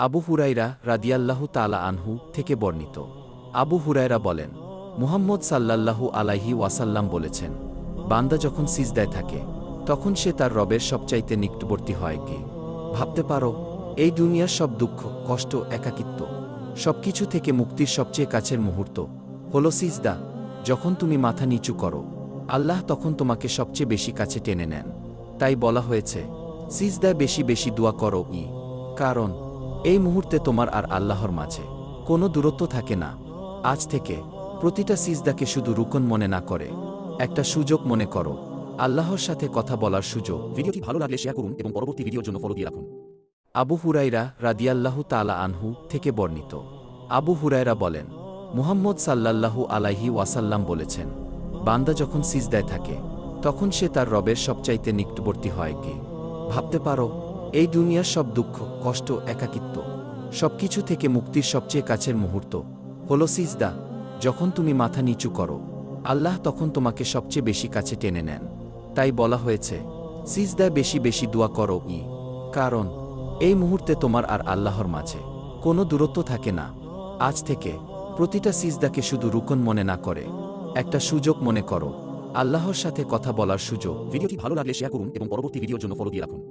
আবু হুরায়রা রাদিয়াল্লাহু তাআলা আনহু থেকে বর্ণিত। আবু হুরায়রা বলেন, মুহাম্মদ সাল্লাল্লাহু আলাইহি ওয়াসাল্লাম বলেছেন, বান্দা যখন সিজদায় থাকে তখন সে তার রবের সবচাইতে নিকটবর্তী হয় কি? ভাবতে পারো, এই দুনিয়ার সব দুঃখ, কষ্ট, একাকিত্ব সবকিছু থেকে মুক্তির সবচেয়ে কাছের মুহূর্ত হলো সিজদা। যখন তুমি মাথা নিচু করো, আল্লাহ তখন তোমাকে সবচেয়ে বেশি কাছে টেনে নেন। তাই বলা হয়েছে, সিজদায় বেশি বেশি দোয়া করো। কারণ এই মুহূর্তে তোমার আর আল্লাহর মাঝে কোনো দূরত্ব থাকে না। আজ থেকে প্রতিটা সিজদাকে শুধু রুকন মনে না করে একটা সুযোগ মনে করো, আল্লাহর সাথে কথা বলার সুযোগ। ভিডিওটি ভালো লাগলে শেয়ার করুন এবং পরবর্তী ভিডিওর জন্য ফলো দিয়ে রাখুন। আবু হুরায়রা রাদিয়াল্লাহু তাআলা আনহু থেকে বর্ণিত। আবু হুরায়রা বলেন, মুহাম্মদ সাল্লাল্লাহু আলাইহি ওয়াসাল্লাম বলেছেন, বান্দা যখন সিজদায় থাকে তখন সে তার রবের সবচাইতে নিকটবর্তী হয় কি? ভাবতে পারো, এই দুনিয়ার সব দুঃখ, কষ্ট, একাকিত্ব সবকিছু থেকে মুক্তির সবচেয়ে কাছের মুহূর্ত হলো সিজদা। যখন তুমি মাথা নিচু করো, আল্লাহ তখন তোমাকে সবচেয়ে বেশি কাছে টেনে নেন। তাই বলা হয়েছে, সিজদায় বেশি বেশি দোয়া করো। কারণ এই মুহূর্তে তোমার আর আল্লাহর মাঝে কোনো দূরত্ব থাকে না। আজ থেকে প্রতিটা সিজদাকে শুধু রুকন মনে না করে একটা সুযোগ মনে করো, আল্লাহর সাথে কথা বলার সুযোগ। ভিডিওটি ভালো লাগলে শেয়ার করুন এবং পরবর্তী ভিডিওর জন্য ফলো দিয়ে রাখুন।